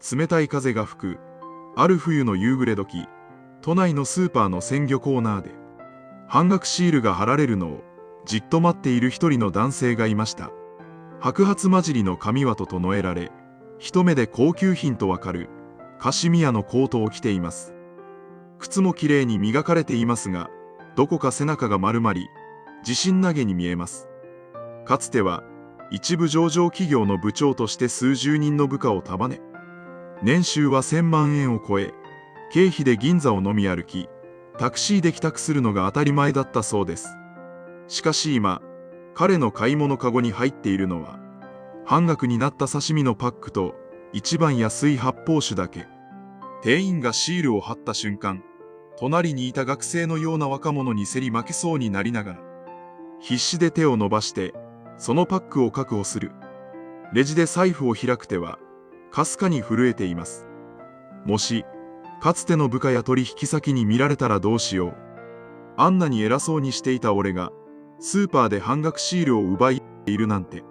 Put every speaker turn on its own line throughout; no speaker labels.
冷たい風が吹く、ある冬の夕暮れ時、都内のスーパーの鮮魚コーナーで、半額シールが貼られるのを、じっと待っている一人の男性がいました。白髪混じりの髪は整えられ、一目で高級品とわかる、カシミヤのコートを着ています。靴もきれいに磨かれていますが、どこか背中が丸まり、自信なげに見えます。かつては、一部上場企業の部長として数十人の部下を束ね、年収は1000万円を超え、経費で銀座を飲み歩き、タクシーで帰宅するのが当たり前だったそうです。しかし今、彼の買い物かごに入っているのは、半額になった刺身のパックと、一番安い発泡酒だけ。店員がシールを貼った瞬間、隣にいた学生のような若者に競り負けそうになりながら、必死で手を伸ばして、そのパックを確保する。レジで財布を開く手は、かすかに震えています。もし、かつての部下や取引先に見られたらどうしよう。あんなに偉そうにしていた俺が、スーパーで半額シールを奪いいるなんて。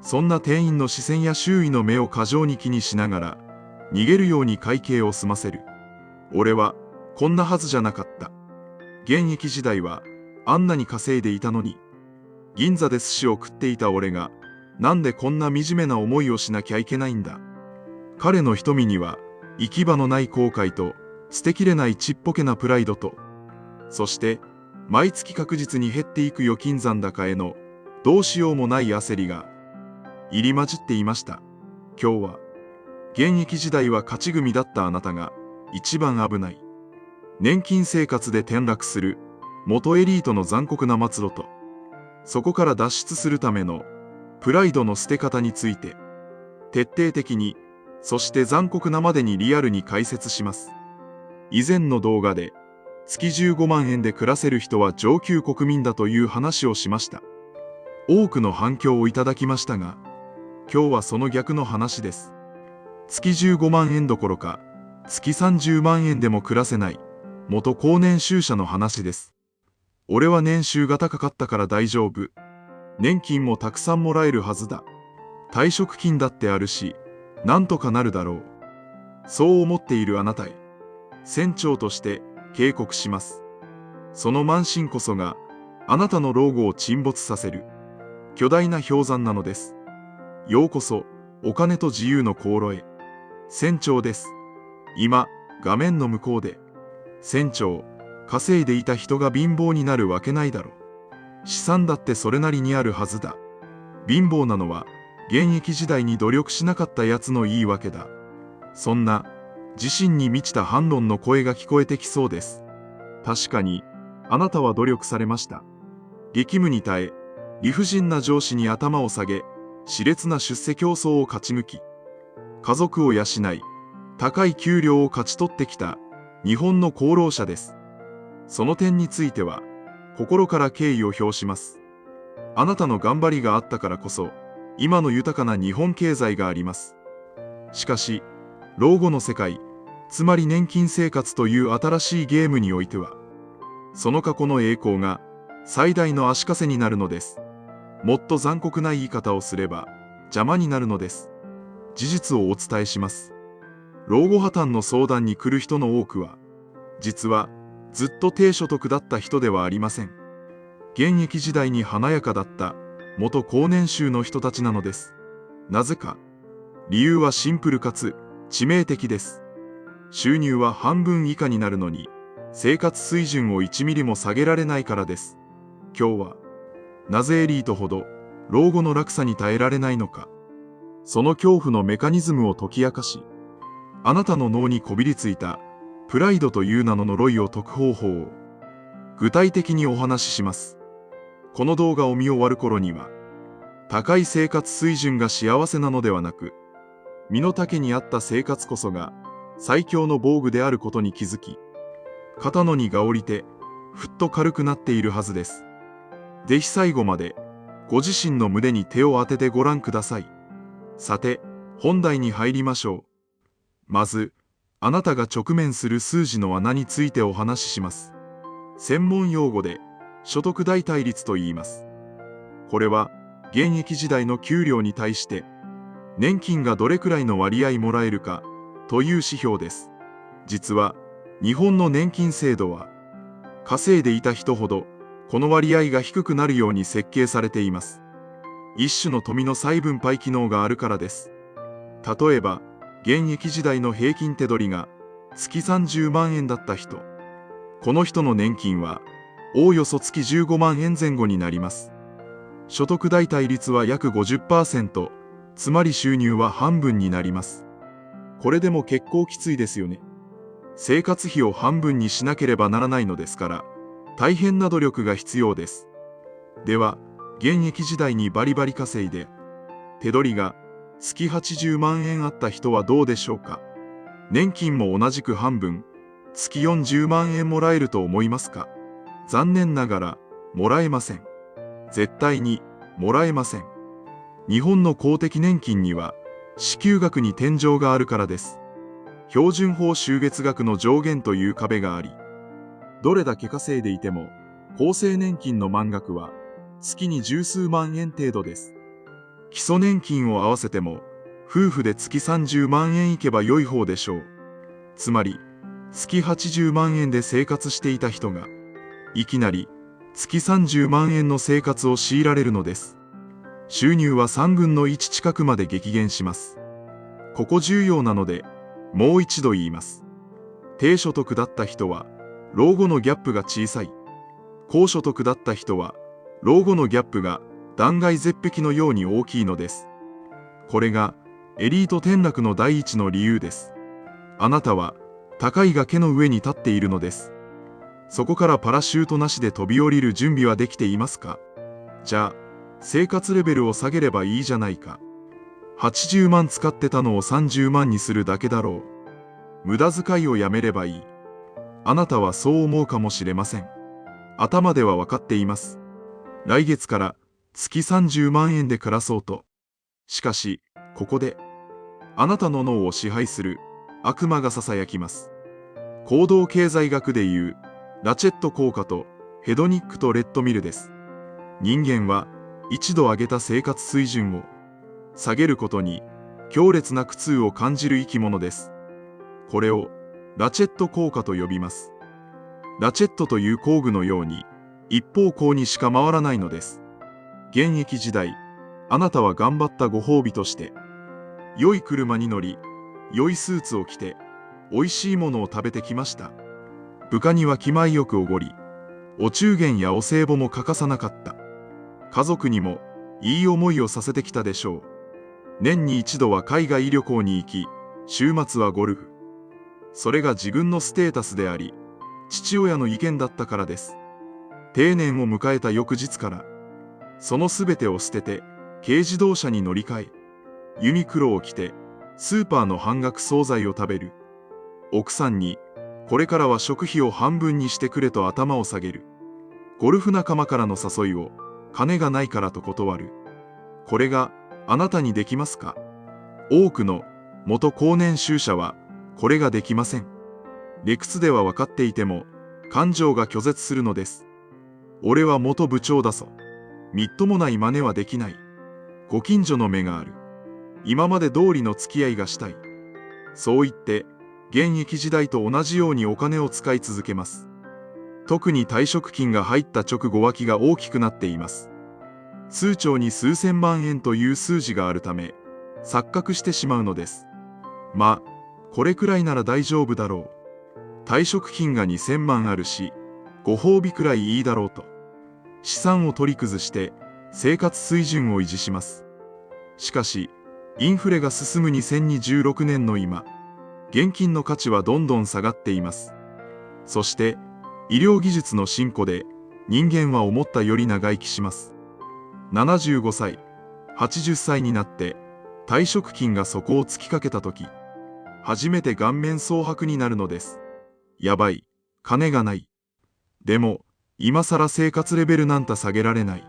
そんな店員の視線や周囲の目を過剰に気にしながら、逃げるように会計を済ませる。俺は、こんなはずじゃなかった。現役時代は、あんなに稼いでいたのに、銀座で寿司を食っていた俺が、なんでこんな惨めな思いをしなきゃいけないんだ。彼の瞳には、行き場のない後悔と、捨てきれないちっぽけなプライドと、そして、毎月確実に減っていく預金残高への、どうしようもない焦りが、入り混じっていました。今日は、現役時代は勝ち組だったあなたが、一番危ない。年金生活で転落する、元エリートの残酷な末路と、そこから脱出するための、プライドの捨て方について、徹底的に、そして残酷なまでにリアルに解説します。以前の動画で、月15万円で暮らせる人は上級国民だという話をしました。多くの反響をいただきましたが、今日はその逆の話です。月15万円どころか、月30万円でも暮らせない、元高年収者の話です。俺は年収が高かったから大丈夫。年金もたくさんもらえるはずだ。退職金だってあるし、なんとかなるだろう。そう思っているあなたへ、船長として警告します。その慢心こそが、あなたの老後を沈没させる、巨大な氷山なのです。ようこそ、お金と自由の航路へ。船長です。今、画面の向こうで。船長、稼いでいた人が貧乏になるわけないだろう。資産だってそれなりにあるはずだ。貧乏なのは、現役時代に努力しなかったやつの言い訳だ。そんな、自信に満ちた反論の声が聞こえてきそうです。確かに、あなたは努力されました。激務に耐え、理不尽な上司に頭を下げ、熾烈な出世競争を勝ち抜き、家族を養い、高い給料を勝ち取ってきた日本の功労者です。その点については、心から敬意を表します。あなたの頑張りがあったからこそ、今の豊かな日本経済があります。しかし、老後の世界、つまり年金生活という新しいゲームにおいては、その過去の栄光が最大の足かせになるのです。もっと残酷な言い方をすれば、邪魔になるのです。事実をお伝えします。老後破綻の相談に来る人の多くは、実はずっと低所得だった人ではありません。現役時代に華やかだった元高年収の人たちなのです。なぜか。理由はシンプルかつ致命的です。収入は半分以下になるのに、生活水準を1ミリも下げられないからです。今日は、なぜエリートほど老後の落差に耐えられないのか。その恐怖のメカニズムを解き明かし、あなたの脳にこびりついたプライドという名の呪いを解く方法を具体的にお話しします。この動画を見終わる頃には、高い生活水準が幸せなのではなく、身の丈に合った生活こそが最強の防具であることに気づき、肩の荷が下りて、ふっと軽くなっているはずです。ぜひ最後まで、ご自身の胸に手を当ててご覧ください。さて、本題に入りましょう。まず、あなたが直面する数字の穴についてお話しします。専門用語で、所得代替率と言います。これは、現役時代の給料に対して、年金がどれくらいの割合もらえるかという指標です。実は、日本の年金制度は、稼いでいた人ほど、この割合が低くなるように設計されています。一種の富の再分配機能があるからです。例えば、現役時代の平均手取りが月30万円だった人。この人の年金は、おおよそ月15万円前後になります。所得代替率は約 50%、つまり収入は半分になります。これでも結構きついですよね。生活費を半分にしなければならないのですから、大変な努力が必要です。では、現役時代にバリバリ稼いで、手取りが月80万円あった人はどうでしょうか。年金も同じく半分、月40万円もらえると思いますか。残念ながら、もらえません。絶対に、もらえません。日本の公的年金には、支給額に天井があるからです。標準報酬月額の上限という壁があり、どれだけ稼いでいても、厚生年金の満額は、月に十数万円程度です。基礎年金を合わせても、夫婦で月30万円いけば良い方でしょう。つまり、月80万円で生活していた人が、いきなり、月30万円の生活を強いられるのです。収入は3分の1近くまで激減します。ここ重要なので、もう一度言います。低所得だった人は、老後のギャップが小さい。高所得だった人は、老後のギャップが断崖絶壁のように大きいのです。これが、エリート転落の第一の理由です。あなたは、高い崖の上に立っているのです。そこからパラシュートなしで飛び降りる準備はできていますか。じゃあ、生活レベルを下げればいいじゃないか。80万使ってたのを30万にするだけだろう。無駄遣いをやめればいい。あなたはそう思うかもしれません。頭では分かっています。来月から月30万円で暮らそうと。しかし、ここで、あなたの脳を支配する悪魔が囁きます。行動経済学でいう、ラチェット効果とヘドニックとレッドミルです。人間は一度上げた生活水準を下げることに強烈な苦痛を感じる生き物です。これをラチェット効果と呼びます。ラチェットという工具のように一方向にしか回らないのです。現役時代、あなたは頑張ったご褒美として、良い車に乗り、良いスーツを着て、美味しいものを食べてきました。部下には気前よくおごり、お中元やお歳暮も欠かさなかった。家族にもいい思いをさせてきたでしょう。年に一度は海外旅行に行き、週末はゴルフ。それが自分のステータスであり、父親の意見だったからです。定年を迎えた翌日から、そのすべてを捨てて、軽自動車に乗り換え、ユニクロを着て、スーパーの半額惣菜を食べる。奥さんに、これからは食費を半分にしてくれと頭を下げる。ゴルフ仲間からの誘いを、金がないからと断る。これがあなたにできますか。多くの元高年収者はこれができません。理屈では分かっていても感情が拒絶するのです。俺は元部長だぞ。みっともない真似はできない。ご近所の目がある。今まで通りの付き合いがしたい。そう言って現役時代と同じようにお金を使い続けます。特に退職金が入った直後脇が大きくなっています。通帳に数千万円という数字があるため、錯覚してしまうのです。まあ、これくらいなら大丈夫だろう。退職金が2000万あるし、ご褒美くらいいいだろうと。資産を取り崩して生活水準を維持します。しかし、インフレが進む2026年の今、現金の価値はどんどん下がっています。そして、医療技術の進歩で人間は思ったより長生きします。75歳、80歳になって退職金が底を突きかけたとき、初めて顔面蒼白になるのです。やばい、金がない。でも、今更生活レベルなんて下げられない。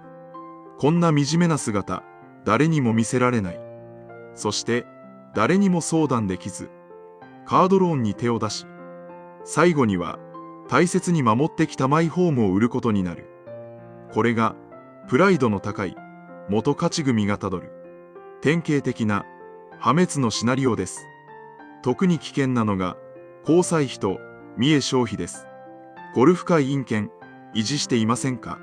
こんな惨めな姿、誰にも見せられない。そして、誰にも相談できず、カードローンに手を出し、最後には、大切に守ってきたマイホームを売ることになる。これが、プライドの高い、元勝ち組がたどる、典型的な、破滅のシナリオです。特に危険なのが、交際費と見栄消費です。ゴルフ会員権、維持していませんか？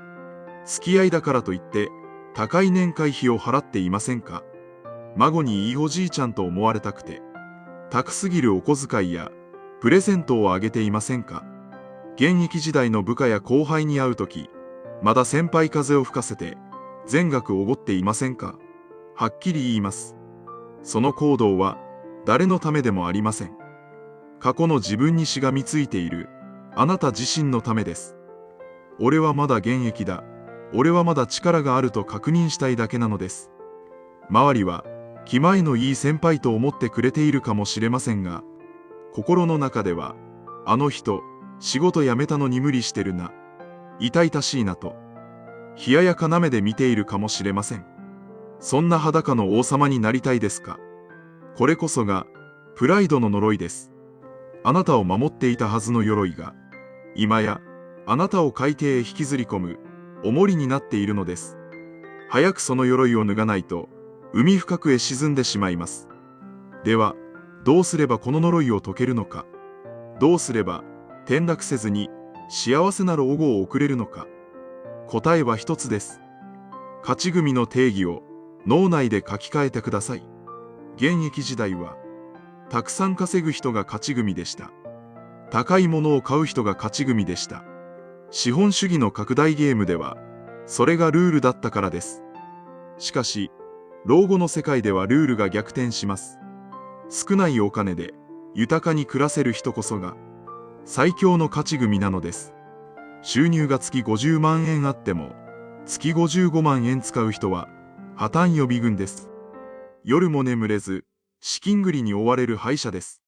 付き合いだからといって、高い年会費を払っていませんか？孫にいいおじいちゃんと思われたくて、高すぎるお小遣いや、プレゼントをあげていませんか？現役時代の部下や後輩に会うとき、まだ先輩風を吹かせて、全額おごっていませんか？はっきり言います。その行動は、誰のためでもありません。過去の自分にしがみついている、あなた自身のためです。俺はまだ現役だ。俺はまだ力があると確認したいだけなのです。周りは、気前のいい先輩と思ってくれているかもしれませんが、心の中では、あの人、仕事辞めたのに無理してるな。痛々しいなと、冷ややかな目で見ているかもしれません。そんな裸の王様になりたいですか？これこそが、プライドの呪いです。あなたを守っていたはずの鎧が、今や、あなたを海底へ引きずり込む、重りになっているのです。早くその鎧を脱がないと、海深くへ沈んでしまいます。では、どうすればこの呪いを解けるのか。どうすれば、転落せずに、幸せなる老後を送れるのか。答えは一つです。勝ち組の定義を、脳内で書き換えてください。現役時代は、たくさん稼ぐ人が勝ち組でした。高いものを買う人が勝ち組でした。資本主義の拡大ゲームでは、それがルールだったからです。しかし、老後の世界ではルールが逆転します。少ないお金で豊かに暮らせる人こそが最強の勝ち組なのです。収入が月50万円あっても、月55万円使う人は破綻予備軍です。夜も眠れず、資金繰りに追われる敗者です。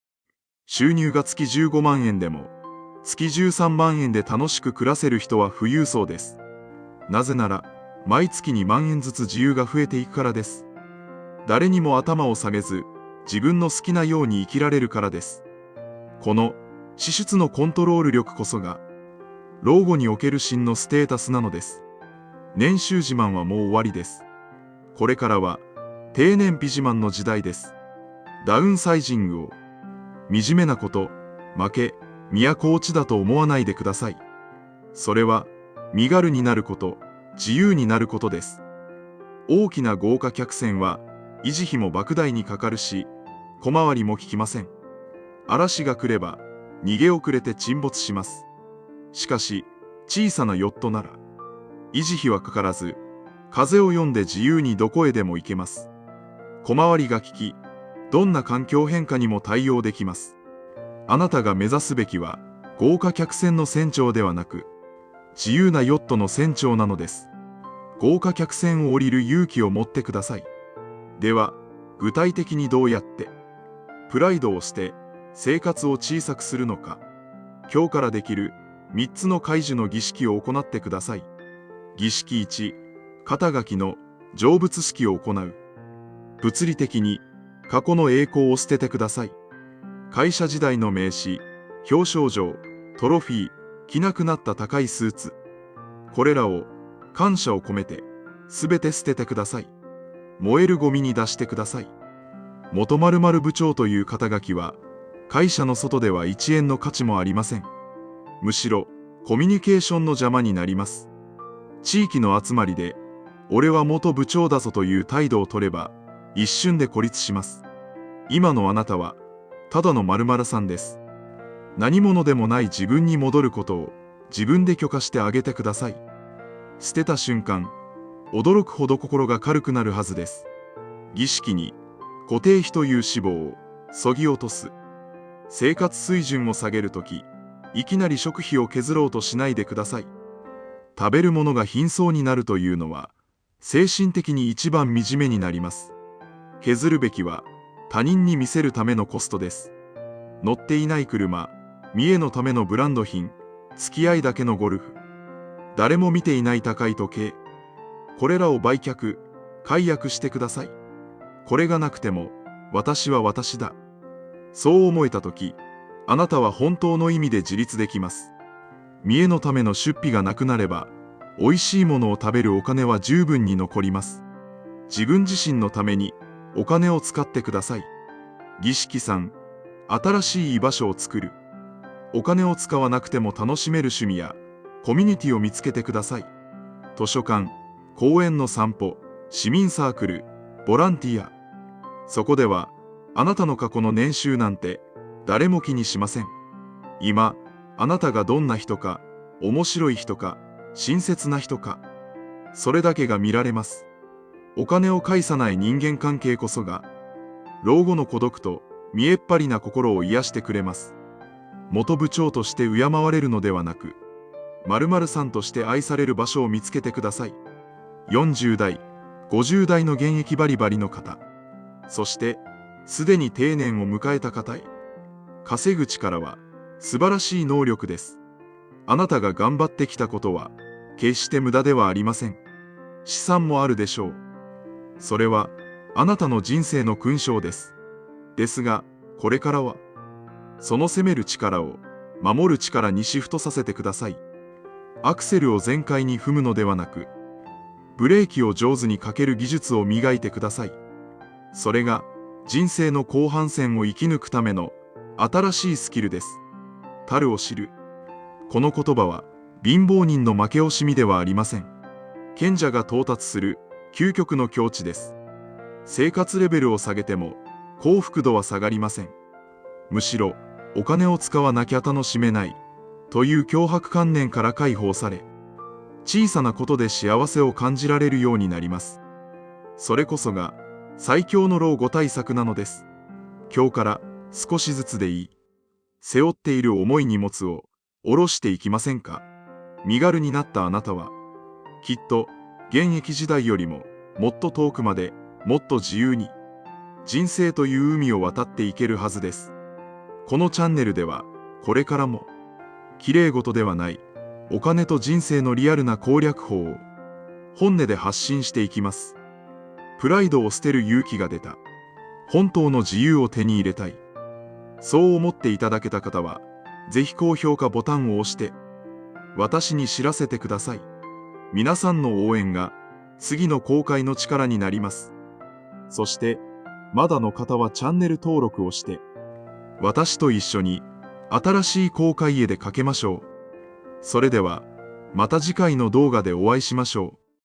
収入が月15万円でも、月13万円で楽しく暮らせる人は富裕層です。なぜなら、毎月2万円ずつ自由が増えていくからです。誰にも頭を下げず、自分の好きなように生きられるからです。この支出のコントロール力こそが、老後における真のステータスなのです。年収自慢はもう終わりです。これからは、低燃費自慢の時代です。ダウンサイジングを、惨めなこと、負け、都落ちだと思わないでください。それは、身軽になること、自由になることです。大きな豪華客船は、維持費も莫大にかかるし、小回りも利きません。嵐が来れば、逃げ遅れて沈没します。しかし、小さなヨットなら、維持費はかからず、風を読んで自由にどこへでも行けます。小回りが利き、どんな環境変化にも対応できます。あなたが目指すべきは、豪華客船の船長ではなく、自由なヨットの船長なのです。豪華客船を降りる勇気を持ってください。では、具体的にどうやって、プライドを捨て、生活を小さくするのか。今日からできる3つの解除の儀式を行ってください。儀式1、肩書きの成仏式を行う。物理的に過去の栄光を捨ててください。会社時代の名刺、表彰状、トロフィー、着なくなった高いスーツ。これらを感謝を込めてすべて捨ててください。燃えるゴミに出してください。元〇〇部長という肩書きは会社の外では1円の価値もありません。むしろコミュニケーションの邪魔になります。地域の集まりで俺は元部長だぞという態度を取れば一瞬で孤立します。今のあなたはただの〇〇さんです。何者でもない自分に戻ることを自分で許可してあげてください。捨てた瞬間、驚くほど心が軽くなるはずです。儀式に固定費という脂肪を削ぎ落とす。生活水準を下げるとき、いきなり食費を削ろうとしないでください。食べるものが貧相になるというのは、精神的に一番惨めになります。削るべきは他人に見せるためのコストです。乗っていない車、見栄のためのブランド品、付き合いだけのゴルフ、誰も見ていない高い時計、これらを売却、解約してください。これがなくても、私は私だ。そう思えたとき、あなたは本当の意味で自立できます。見栄のための出費がなくなれば、美味しいものを食べるお金は十分に残ります。自分自身のためにお金を使ってください。儀式3、新しい居場所を作る。お金を使わなくても楽しめる趣味やコミュニティを見つけてください。図書館、公園の散歩、市民サークル、ボランティア。そこでは、あなたの過去の年収なんて誰も気にしません。今、あなたがどんな人か、面白い人か、親切な人か、それだけが見られます。お金を介さない人間関係こそが、老後の孤独と見えっ張りな心を癒してくれます。元部長として敬われるのではなく、〇〇さんとして愛される場所を見つけてください。40代、50代の現役バリバリの方、そして、すでに定年を迎えた方へ。稼ぐ力は素晴らしい能力です。あなたが頑張ってきたことは、決して無駄ではありません。資産もあるでしょう。それは、あなたの人生の勲章です。ですが、これからは、その攻める力を、守る力にシフトさせてください。アクセルを全開に踏むのではなく、ブレーキを上手にかける技術を磨いてください。それが、人生の後半戦を生き抜くための、新しいスキルです。足るを知る。この言葉は、貧乏人の負け惜しみではありません。賢者が到達する、究極の境地です。生活レベルを下げても、幸福度は下がりません。むしろ、お金を使わなきゃ楽しめない、という強迫観念から解放され、小さなことで幸せを感じられるようになります。それこそが、最強の老後対策なのです。今日から少しずつでいい。背負っている重い荷物を下ろしていきませんか？身軽になったあなたは、きっと現役時代よりももっと遠くまでもっと自由に人生という海を渡っていけるはずです。このチャンネルではこれからも綺麗事ではないお金と人生のリアルな攻略法を本音で発信していきます。プライドを捨てる勇気が出た。本当の自由を手に入れたい。そう思っていただけた方は、ぜひ高評価ボタンを押して、私に知らせてください。皆さんの応援が、次の公開の力になります。そして、まだの方はチャンネル登録をして、私と一緒に、新しい公開へでかけましょう。それでは、また次回の動画でお会いしましょう。